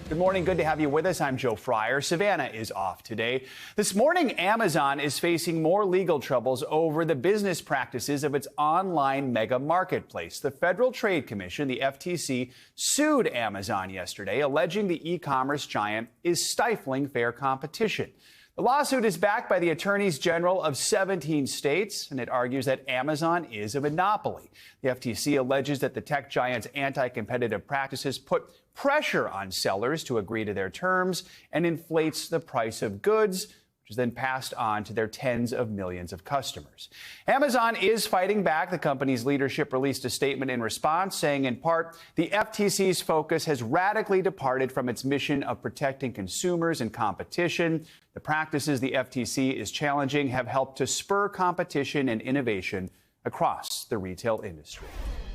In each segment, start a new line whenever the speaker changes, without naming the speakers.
Good morning. Good to have you with us. I'm Joe Fryer. Savannah is off today. This morning, Amazon is facing more legal troubles over the business practices of its online mega marketplace. The Federal Trade Commission, the FTC, sued Amazon yesterday, alleging the e-commerce giant is stifling fair competition. The lawsuit is backed by the attorneys general of 17 states, and it argues that Amazon is a monopoly. The FTC alleges that the tech giant's anti-competitive practices put pressure on sellers to agree to their terms and inflates the price of goods, which is then passed on to their tens of millions of customers. Amazon is fighting back. The company's leadership released a statement in response, saying in part, the FTC's focus has radically departed from its mission of protecting consumers and competition. The practices the FTC is challenging have helped to spur competition and innovation across the retail industry.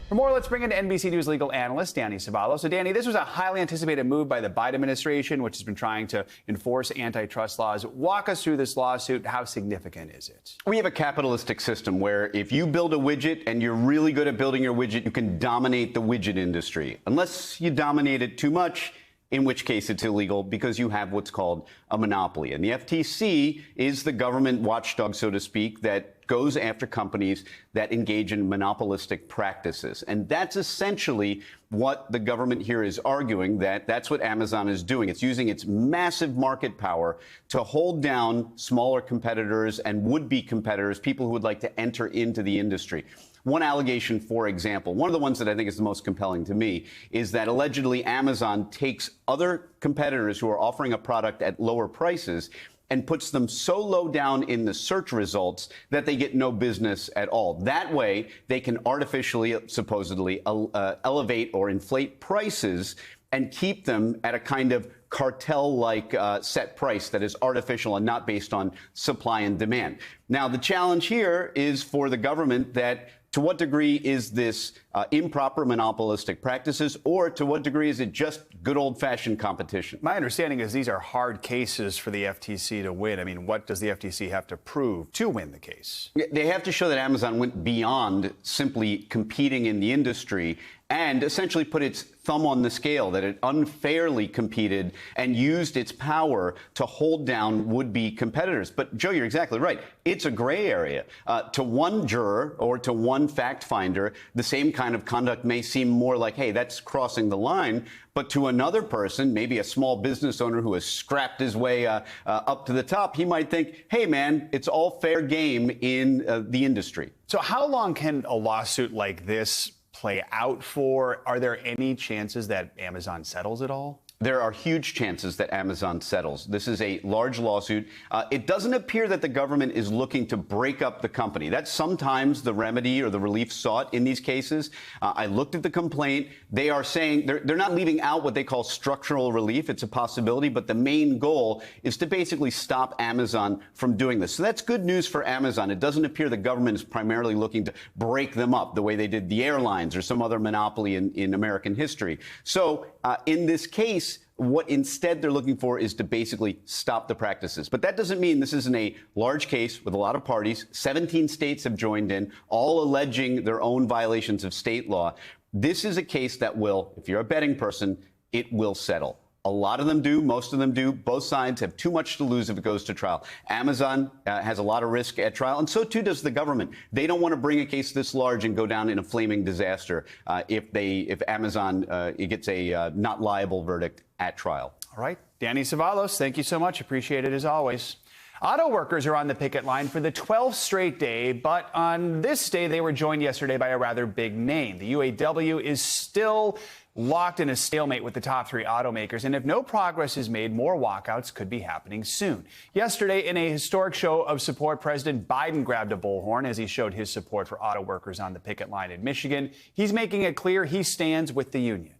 For more, let's bring in NBC News legal analyst Danny Cevallos. So, Danny, this was a highly anticipated move by the Biden administration, which has been trying to enforce antitrust laws. Walk us through this lawsuit. How significant is it?
We have a capitalistic system where if you build a widget and you're really good at building your widget, you can dominate the widget industry. Unless you dominate it too much, in which case it's illegal because you have what's called a monopoly. And the FTC is the government watchdog, so to speak, that goes after companies that engage in monopolistic practices. And that's essentially what the government here is arguing, that's what Amazon is doing. It's using its massive market power to hold down smaller competitors and would-be competitors, people who would like to enter into the industry. One allegation, for example, one of the ones that I think is the most compelling to me, is that allegedly Amazon takes other competitors who are offering a product at lower prices and puts them so low down in the search results that they get no business at all. That way, they can artificially, supposedly, elevate or inflate prices and keep them at a kind of cartel-like set price that is artificial and not based on supply and demand. Now, the challenge here is for the government that to what degree is this improper monopolistic practices, or to what degree is it just good old-fashioned competition?
My understanding is these are hard cases for the FTC to win. I mean, what does the FTC have to prove to win the case?
They have to show that Amazon went beyond simply competing in the industry and essentially put its thumb on the scale, that it unfairly competed and used its power to hold down would-be competitors. But, Joe, you're exactly right. It's a gray area. To one juror or to one fact finder, the same kind of conduct may seem more like, hey, that's crossing the line. But to another person, maybe a small business owner who has scrapped his way up to the top, he might think, hey, man, it's all fair game in the industry.
So how long can a lawsuit like this play out for? Are there any chances that Amazon settles it all?
There are huge chances that Amazon settles. This is a large lawsuit. It doesn't appear that the government is looking to break up the company. That's sometimes the remedy or the relief sought in these cases. I looked at the complaint. They are saying they're not leaving out what they call structural relief. It's a possibility, but the main goal is to basically stop Amazon from doing this. So that's good news for Amazon. It doesn't appear the government is primarily looking to break them up the way they did the airlines or some other monopoly in American history. So in this case, what instead they're looking for is to basically stop the practices. But that doesn't mean this isn't a large case with a lot of parties. 17 states have joined in, all alleging their own violations of state law. This is a case that will, if you're a betting person, it will settle. A lot of them do. Most of them do. Both sides have too much to lose if it goes to trial. Amazon has a lot of risk at trial, and so too does the government. They don't want to bring a case this large and go down in a flaming disaster if Amazon gets a not liable verdict at trial.
All right. Danny Cevallos, thank you so much. Appreciate it as always. Auto workers are on the picket line for the 12th straight day, but on this day, they were joined yesterday by a rather big name. The UAW is still locked in a stalemate with the top three automakers, and if no progress is made, more walkouts could be happening soon. Yesterday, in a historic show of support, President Biden grabbed a bullhorn as he showed his support for auto workers on the picket line in Michigan. He's making it clear he stands with the union.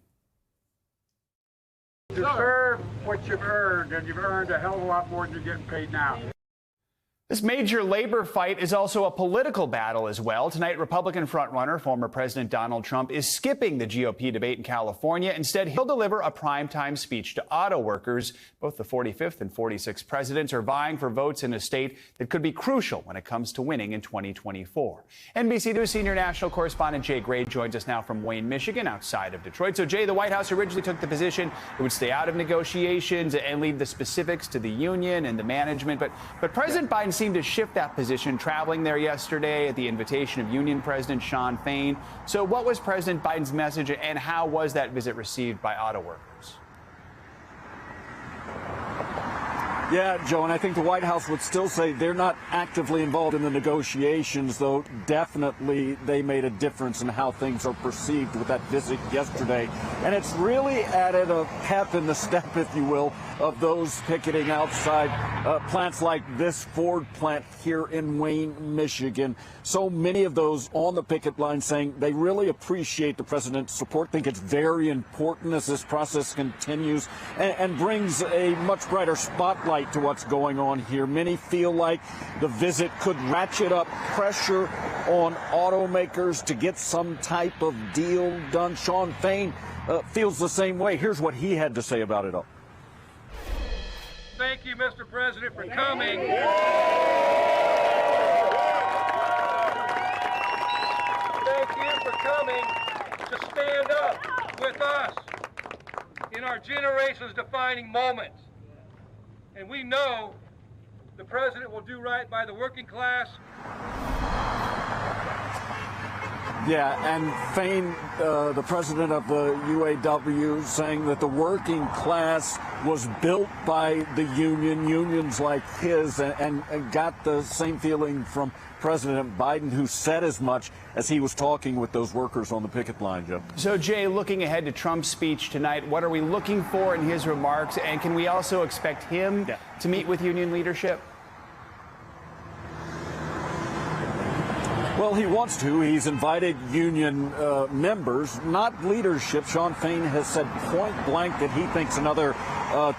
Deserve what you've earned, and you've earned a hell of a lot more than you're getting paid now.
This major labor fight is also a political battle as well. Tonight, Republican frontrunner, former President Donald Trump, is skipping the GOP debate in California. Instead, he'll deliver a primetime speech to auto workers. Both the 45th and 46th presidents are vying for votes in a state that could be crucial when it comes to winning in 2024. NBC News senior national correspondent Jay Gray joins us now from Wayne, Michigan, outside of Detroit. So, Jay, the White House originally took the position it would stay out of negotiations and leave the specifics to the union and the management. But President Biden seemed to shift that position, traveling there yesterday at the invitation of Union President Shawn Fain. So what was President Biden's message, and how was that visit received by auto workers?
Yeah, Joe, and I think the White House would still say they're not actively involved in the negotiations, though definitely they made a difference in how things are perceived with that visit yesterday. And it's really added a pep in the step, if you will, of those picketing outside plants like this Ford plant here in Wayne, Michigan. So many of those on the picket line saying they really appreciate the president's support, think it's very important as this process continues and brings a much brighter spotlight to what's going on here. Many feel like the visit could ratchet up pressure on automakers to get some type of deal done. Shawn Fain feels the same way. Here's what he had to say about it all.
Thank you, Mr. President, for coming. Thank you for coming to stand up with us in our generation's defining moments. And we know the president will do right by the working class.
Yeah, and Fain, the president of the UAW, saying that the working class was built by the unions like his, and got the same feeling from President Biden, who said as much as he was talking with those workers on the picket line, Joe.
So, Jay, looking ahead to Trump's speech tonight, what are we looking for in his remarks? And can we also expect him to meet with union leadership?
Well, he wants to. He's invited union members, not leadership. Shawn Fain has said point blank that he thinks another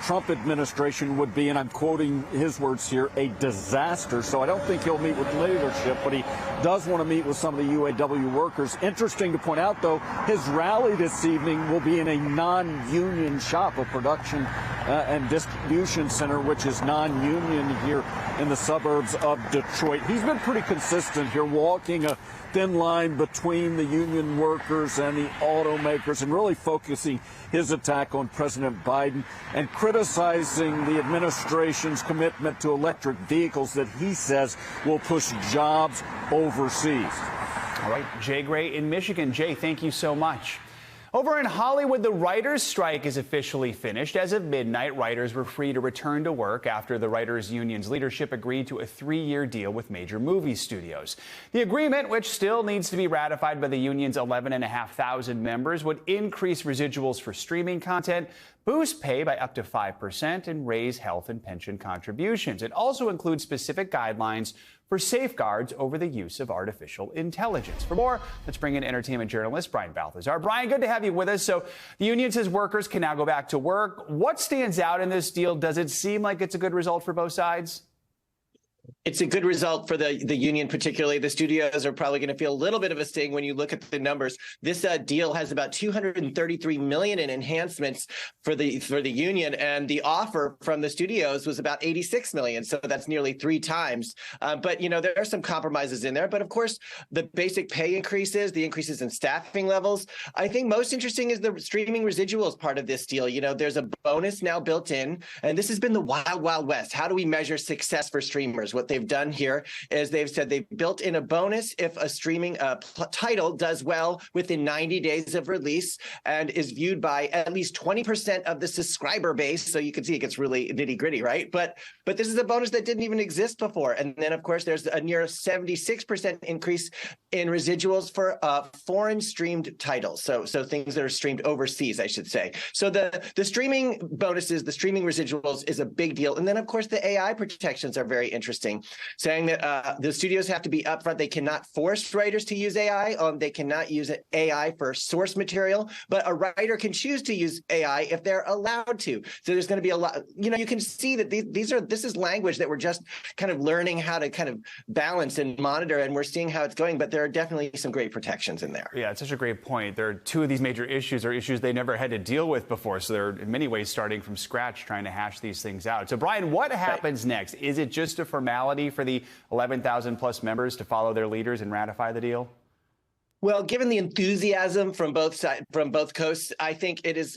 Trump administration would be, and I'm quoting his words here, a disaster. So I don't think he'll meet with leadership, but he does want to meet with some of the UAW workers. Interesting to point out, though, his rally this evening will be in a non-union shop, a production and distribution center, which is non-union here in the suburbs of Detroit. He's been pretty consistent here, walking a thin line between the union workers and the automakers, and really focusing his attack on President Biden and criticizing the administration's commitment to electric vehicles that he says will push jobs overseas.
All right, Jay Gray in Michigan. Jay, thank you so much. Over in Hollywood, the writers' strike is officially finished. As of midnight, writers were free to return to work after the writers' union's leadership agreed to a 3-year deal with major movie studios. The agreement, which still needs to be ratified by the union's 11,500 members, would increase residuals for streaming content, boost pay by up to 5%, and raise health and pension contributions. It also includes specific guidelines for safeguards over the use of artificial intelligence. For more, let's bring in entertainment journalist Brian Balthazar. Brian, good to have you with us. So the union says workers can now go back to work. What stands out in this deal? Does it seem like it's a good result for both sides?
It's a good result for the union, particularly. The studios are probably going to feel a little bit of a sting when you look at the numbers. This deal has about $233 million in enhancements for the union, and the offer from the studios was about $86 million. So that's nearly 3 times. But you know, there are some compromises in there. But of course, the basic pay increases, the increases in staffing levels. I think most interesting is the streaming residuals part of this deal. You know, there's a bonus now built in, and this has been the wild, wild west. How do we measure success for streamers? What they've done here is they've said they've built in a bonus if a streaming title does well within 90 days of release and is viewed by at least 20% of the subscriber base. So you can see it gets really nitty gritty, right? But this is a bonus that didn't even exist before. And then, of course, there's a near 76% increase in residuals for foreign streamed titles. So things that are streamed overseas, I should say. So the streaming bonuses, the streaming residuals is a big deal. And then, of course, the AI protections are very interesting. saying that the studios have to be upfront. They cannot force writers to use AI. They cannot use AI for source material, but a writer can choose to use AI if they're allowed to. So there's going to be a lot, you can see that this is language that we're just kind of learning how to kind of balance and monitor, and we're seeing how it's going, but there are definitely some great protections in there.
Yeah, it's such a great point. There are two of these major issues are issues they never had to deal with before, so they're in many ways starting from scratch trying to hash these things out. So Brian, what happens next? Is it just a formality for the 11,000 plus members to follow their leaders and ratify the deal?
Well, given the enthusiasm from both sides, from both coasts, I think it's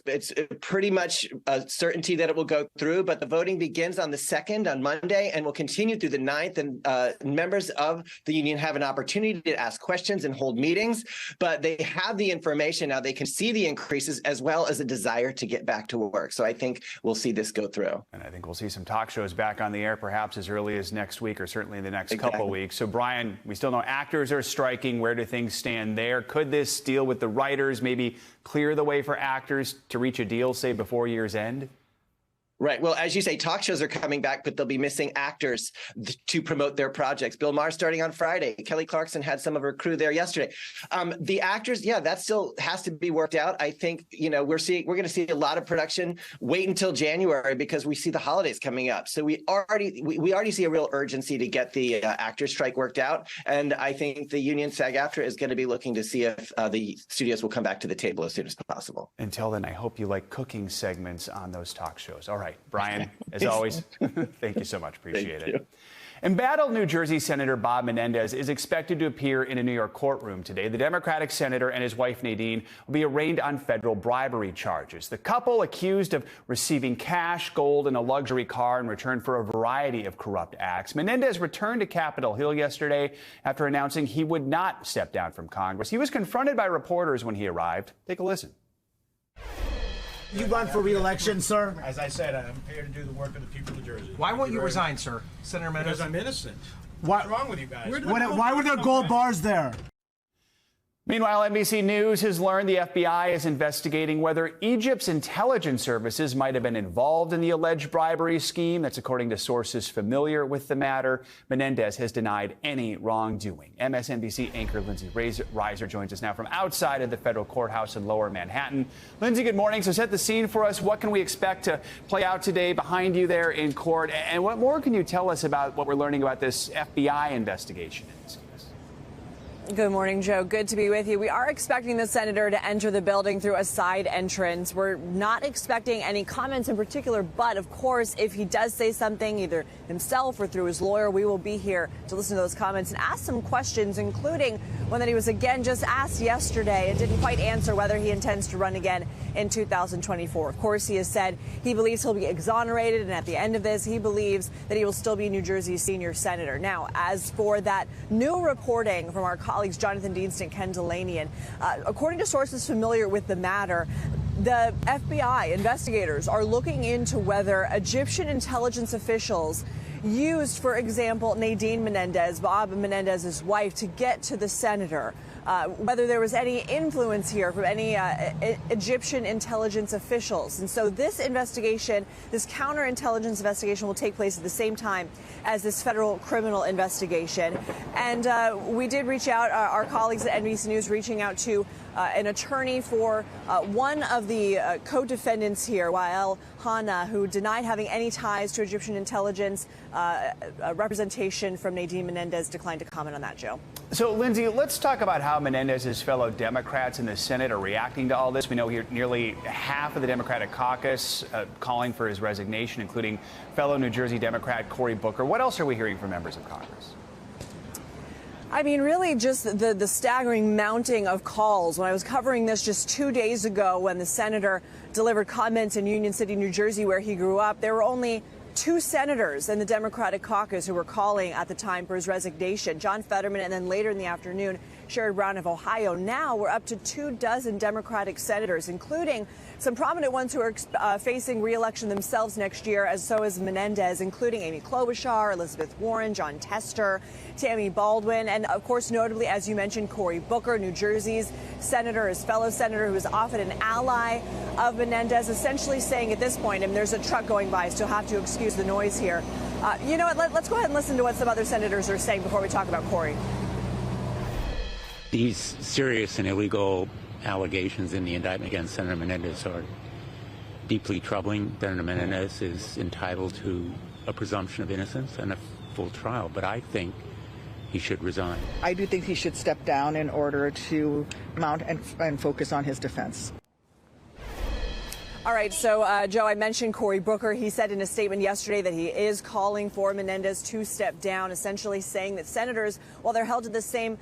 pretty much a certainty that it will go through. But the voting begins on the 2nd, on Monday, and will continue through the 9th. And members of the union have an opportunity to ask questions and hold meetings. But they have the information now; they can see the increases as well as a desire to get back to work. So I think we'll see this go through. And
I think we'll see some talk shows back on the air, perhaps as early as next week, or certainly in the next couple of weeks. So Brian, we still know actors are striking. Where do things stand there? Could this deal with the writers maybe clear the way for actors to reach a deal, say, before year's end?
Right. Well, as you say, talk shows are coming back, but they'll be missing actors to promote their projects. Bill Maher starting on Friday. Kelly Clarkson had some of her crew there yesterday. The actors, that still has to be worked out. I think, we're going to see a lot of production. Wait until January because we see the holidays coming up. So we already see a real urgency to get the actors strike worked out. And I think the union SAG-AFTRA is going to be looking to see if the studios will come back to the table as soon as possible.
Until then, I hope you like cooking segments on those talk shows. All right. Brian, as always, thank you so much. Appreciate it. Embattled New Jersey Senator Bob Menendez is expected to appear in a New York courtroom today. The Democratic senator and his wife Nadine will be arraigned on federal bribery charges. The couple accused of receiving cash, gold, and a luxury car in return for a variety of corrupt acts. Menendez returned to Capitol Hill yesterday after announcing he would not step down from Congress. He was confronted by reporters when he arrived. Take a listen.
You run for re-election, sir?
As I said, I'm here to do the work of the people of New Jersey.
Why won't you resign, sir? Senator Menendez?
Because I'm innocent.
What's
wrong with you guys?
Why were there gold bars there?
Meanwhile, NBC News has learned the FBI is investigating whether Egypt's intelligence services might have been involved in the alleged bribery scheme. That's according to sources familiar with the matter. Menendez has denied any wrongdoing. MSNBC anchor Lindsay Reiser joins us now from outside of the federal courthouse in Lower Manhattan. Lindsay, good morning. So set the scene for us. What can we expect to play out today behind you there in court? And what more can you tell us about what we're learning about this FBI investigation?
Good morning, Joe. Good to be with you. We are expecting the senator to enter the building through a side entrance. We're not expecting any comments in particular, but of course, if he does say something, either himself or through his lawyer, we will be here to listen to those comments and ask some questions, including one that he was again just asked yesterday and didn't quite answer whether he intends to run again in 2024. Of course, he has said he believes he'll be exonerated, and at the end of this, he believes that he will still be New Jersey's senior senator. Now, as for that new reporting from our colleagues Jonathan Deans and Ken Delanian, according to sources familiar with the matter, the FBI investigators are looking into whether Egyptian intelligence officials used, for example, Nadine Menendez, Bob Menendez's wife, to get to the senator. Whether there was any influence here from any Egyptian intelligence officials. And so this investigation, this counterintelligence investigation, will take place at the same time as this federal criminal investigation. And we did reach out, our colleagues at NBC News reaching out to an attorney for one of the co-defendants here, Wael Hanna, who denied having any ties to Egyptian intelligence. Representation from Nadine Menendez declined to comment on that, Joe.
So, Lindsay, let's talk about how Menendez's fellow Democrats in the Senate are reacting to all this. We know here nearly half of the Democratic caucus calling for his resignation, including fellow New Jersey Democrat Cory Booker. What else are we hearing from members of Congress?
I mean, really just the staggering mounting of calls. When I was covering this just 2 days ago when the senator delivered comments in Union City, New Jersey, where he grew up, there were only 2 senators in the Democratic caucus who were calling at the time for his resignation, John Fetterman, and then later in the afternoon, Sherrod Brown of Ohio. Now we're up to 24 Democratic senators, including some prominent ones who are facing re-election themselves next year, as so is Menendez, including Amy Klobuchar, Elizabeth Warren, John Tester, Tammy Baldwin, and of course, notably, as you mentioned, Cory Booker, New Jersey's senator, his fellow senator, who is often an ally of Menendez, essentially saying at this point, and there's a truck going by, so you'll have to excuse the noise here, You know what? Let's go ahead and listen to what some other senators are saying before we talk about Corey.
These serious and illegal allegations in the indictment against Senator Menendez are deeply troubling. Senator Menendez is entitled to a presumption of innocence and a full trial, but I think he should resign.
I do think he should step down in order to mount and focus on his defense.
All right, so Joe, I mentioned Cory Booker. He said in a statement yesterday that he is calling for Menendez to step down, essentially saying that senators, while they're held to the same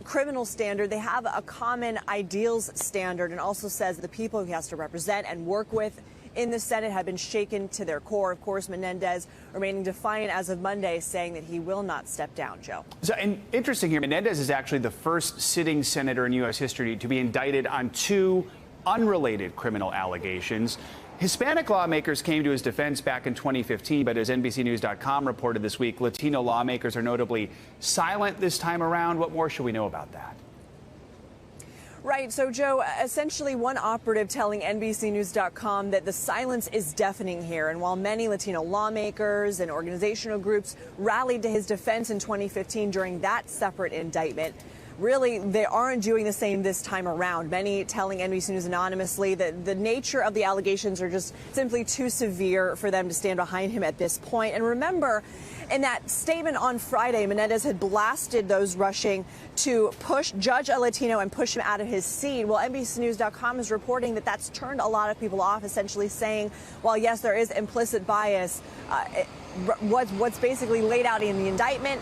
criminal standard, they have a common ideals standard, and also says the people he has to represent and work with in the Senate have been shaken to their core. Of course, Menendez remaining defiant as of Monday, saying that he will not step down, Joe.
So, and interesting here, Menendez is actually the first sitting senator in U.S. history to be indicted on 2 unrelated criminal allegations. Hispanic lawmakers came to his defense back in 2015, but as NBCNews.com reported this week, Latino lawmakers are notably silent this time around. What more should we know about that?
Right. So, Joe, essentially one operative telling NBCNews.com that the silence is deafening here. And while many Latino lawmakers and organizational groups rallied to his defense in 2015 during that separate indictment, really, they aren't doing the same this time around. Many telling NBC News anonymously that the nature of the allegations are just simply too severe for them to stand behind him at this point. And remember, in that statement on Friday, Menendez had blasted those rushing to judge a Latino and push him out of his seat. Well, NBCNews.com is reporting that that's turned a lot of people off, essentially saying, while yes, there is implicit bias, what's basically laid out in the indictment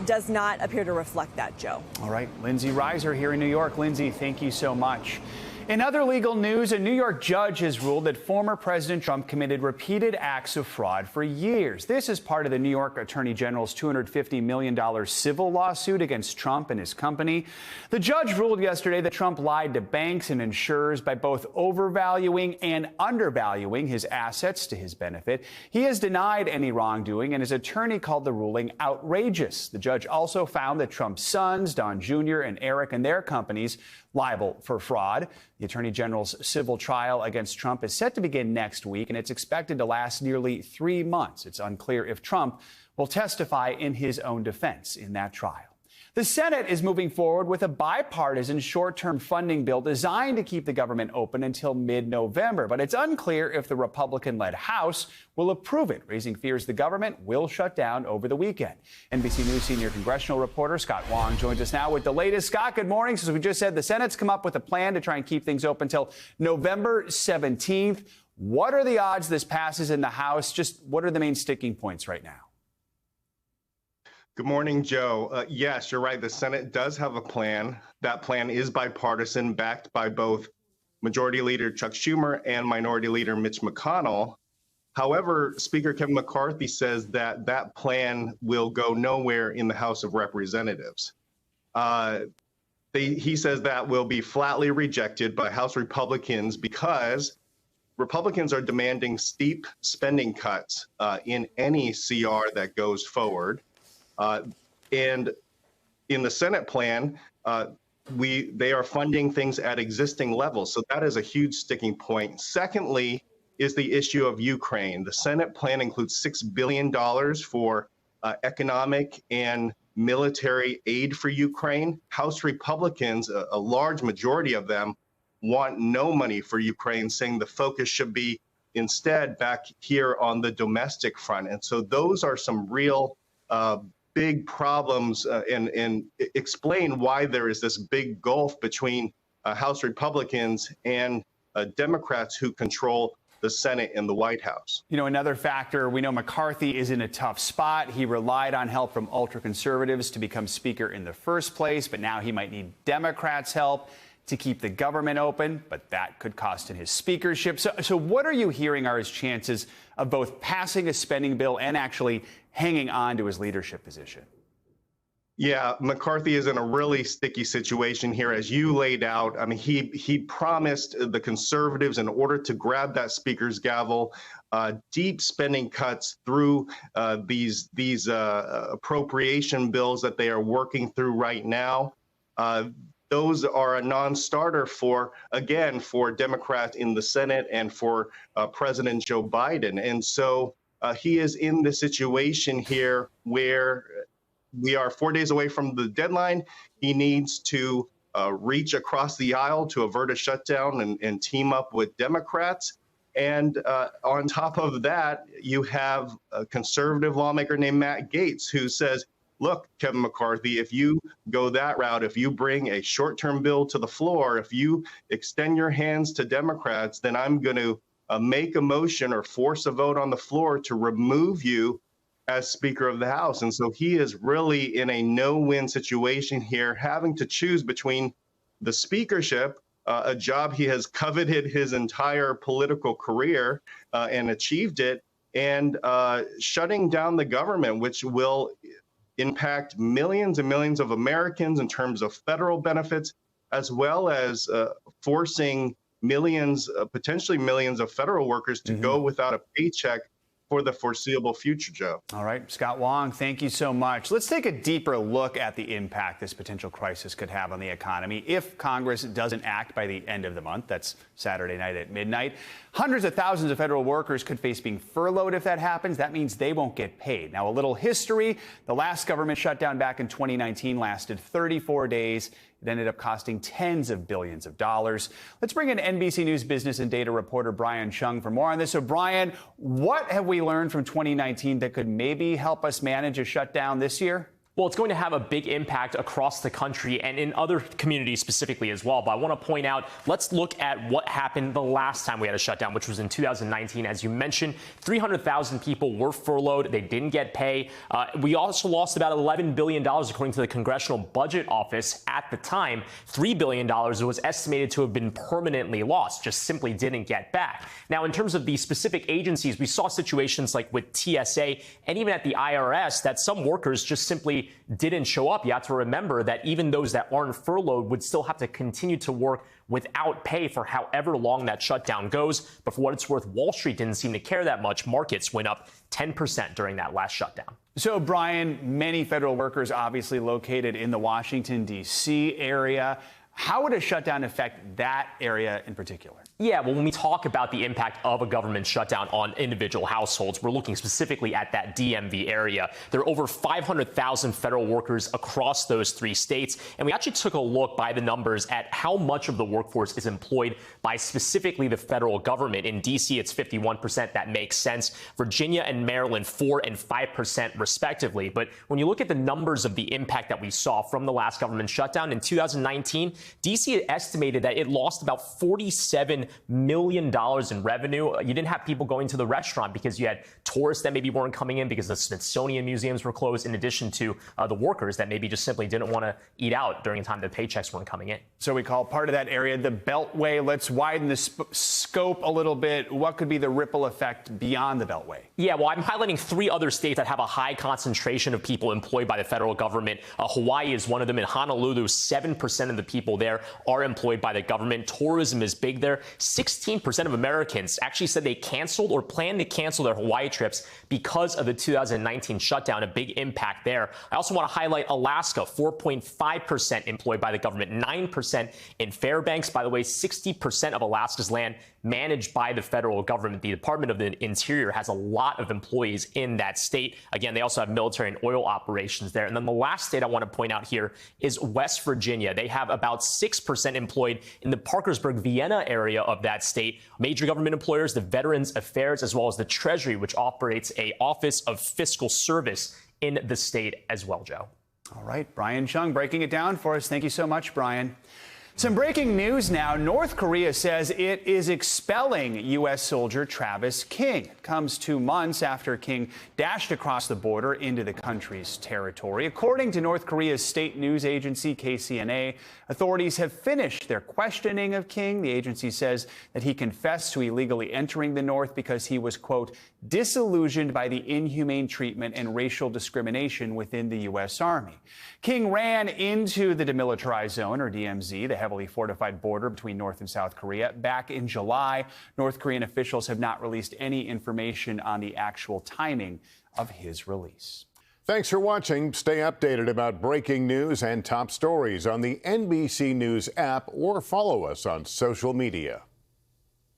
does not appear to reflect that, Joe.
All right, Lindsay Reiser here in New York. Lindsay, thank you so much. In other legal news, a New York judge has ruled that former President Trump committed repeated acts of fraud for years. This is part of the New York Attorney General's $250 million civil lawsuit against Trump and his company. The judge ruled yesterday that Trump lied to banks and insurers by both overvaluing and undervaluing his assets to his benefit. He has denied any wrongdoing, and his attorney called the ruling outrageous. The judge also found that Trump's sons, Don Jr. and Eric, and their companies liable for fraud. The Attorney General's civil trial against Trump is set to begin next week, and it's expected to last nearly 3 months. It's unclear if Trump will testify in his own defense in that trial. The Senate is moving forward with a bipartisan short-term funding bill designed to keep the government open until mid-November. But it's unclear if the Republican-led House will approve it, raising fears the government will shut down over the weekend. NBC News senior congressional reporter Scott Wong joins us now with the latest. Scott, good morning. So as we just said, the Senate's come up with a plan to try and keep things open until November 17th. What are the odds this passes in the House? Just what are the main sticking points right now?
Good morning, Joe. Yes, you're right. The Senate does have a plan. That plan is bipartisan, backed by both Majority Leader Chuck Schumer and Minority Leader Mitch McConnell. However, Speaker Kevin McCarthy says that that plan will go nowhere in the House of Representatives. He says that will be flatly rejected by House Republicans because Republicans are demanding steep spending cuts in any CR that goes forward. And in the Senate plan, they are funding things at existing levels. So that is a huge sticking point. Secondly, is the issue of Ukraine. The Senate plan includes $6 billion for economic and military aid for Ukraine. House Republicans, a large majority of them, want no money for Ukraine, saying the focus should be instead back here on the domestic front. And so those are some real big problems and explain why there is this big gulf between House Republicans and Democrats who control the Senate and the White House.
You know, another factor, we know McCarthy is in a tough spot. He relied on help from ultra-conservatives to become Speaker in the first place, but now he might need Democrats' help to keep the government open, but that could cost him his speakership. So what are you hearing are his chances of both passing a spending bill and actually hanging on to his leadership position?
Yeah, McCarthy is in a really sticky situation here, as you laid out. I mean, he promised the conservatives, in order to grab that speaker's gavel, deep spending cuts through these appropriation bills that they are working through right now. Those are a non-starter for Democrats in the Senate and for President Joe Biden. And so he is in the situation here where we are 4 days away from the deadline. He needs to reach across the aisle to avert a shutdown and team up with Democrats. And on top of that, you have a conservative lawmaker named Matt Gaetz who says, look, Kevin McCarthy, if you go that route, if you bring a short-term bill to the floor, if you extend your hands to Democrats, then I'm going to make a motion or force a vote on the floor to remove you as Speaker of the House. And so he is really in a no-win situation here, having to choose between the speakership, a job he has coveted his entire political career and achieved it, and shutting down the government, which will impact millions and millions of Americans in terms of federal benefits, as well as forcing millions, potentially millions of federal workers to go without a paycheck for the foreseeable future, Joe.
All right, Scott Wong, thank you so much. Let's take a deeper look at the impact this potential crisis could have on the economy if Congress doesn't act by the end of the month. That's Saturday night at midnight. Hundreds of thousands of federal workers could face being furloughed if that happens. That means they won't get paid. Now, a little history. The last government shutdown back in 2019 lasted 34 days. It ended up costing tens of billions of dollars. Let's bring in NBC News business and data reporter Brian Chung for more on this. So, Brian, what have we learned from 2019 that could maybe help us manage a shutdown this year?
Well, it's going to have a big impact across the country and in other communities specifically as well. But I want to point out, let's look at what happened the last time we had a shutdown, which was in 2019. As you mentioned, 300,000 people were furloughed. They didn't get pay. We also lost about $11 billion, according to the Congressional Budget Office. At the time, $3 billion was estimated to have been permanently lost, just simply didn't get back. Now, in terms of the specific agencies, we saw situations like with TSA and even at the IRS that some workers just simply didn't show up. You have to remember that even those that aren't furloughed would still have to continue to work without pay for however long that shutdown goes. But for what it's worth, Wall Street didn't seem to care that much. Markets went up 10% during that last shutdown.
So, Brian, many federal workers obviously located in the Washington, D.C. area. How would a shutdown affect that area in particular?
Yeah, well, when we talk about the impact of a government shutdown on individual households, we're looking specifically at that DMV area. There are over 500,000 federal workers across those three states. And we actually took a look by the numbers at how much of the workforce is employed by specifically the federal government. In D.C., it's 51%. That makes sense. Virginia and Maryland, 4% and 5% respectively. But when you look at the numbers of the impact that we saw from the last government shutdown in 2019, D.C. estimated that it lost about $47 million in revenue. You didn't have people going to the restaurant because you had tourists that maybe weren't coming in because the Smithsonian museums were closed, in addition to the workers that maybe just simply didn't want to eat out during the time the paychecks weren't coming in.
So we call part of that area the Beltway. Let's widen the scope a little bit. What could be the ripple effect beyond the Beltway?
Yeah, well, I'm highlighting 3 other states that have a high concentration of people employed by the federal government. Hawaii is one of them. In Honolulu, 7% of the people there are employed by the government. Tourism is big there. 16% of Americans actually said they canceled or planned to cancel their Hawaii trips because of the 2019 shutdown, a big impact there. I also want to highlight Alaska, 4.5% employed by the government, 9% in Fairbanks. By the way, 60% of Alaska's land managed by the federal government. The Department of the Interior has a lot of employees in that state. Again, they also have military and oil operations there. And then the last state I want to point out here is West Virginia. They have about 6% employed in the Parkersburg, Vienna area of that state. Major government employers, the Veterans Affairs, as well as the Treasury, which operates a Office of Fiscal Service in the state as well, Joe.
All right, Brian Chung breaking it down for us. Thank you so much, Brian. Some breaking news now. North Korea says it is expelling U.S. soldier Travis King. It comes 2 months after King dashed across the border into the country's territory. According to North Korea's state news agency, KCNA, authorities have finished their questioning of King. The agency says that he confessed to illegally entering the North because he was, quote, disillusioned by the inhumane treatment and racial discrimination within the U.S. Army. King ran into the demilitarized zone, or DMZ, the heavily fortified border between North and South Korea, back in July. North Korean officials have not released any information on the actual timing of his release.
Thanks for watching. Stay updated about breaking news and top stories on the NBC News app or follow us on social media.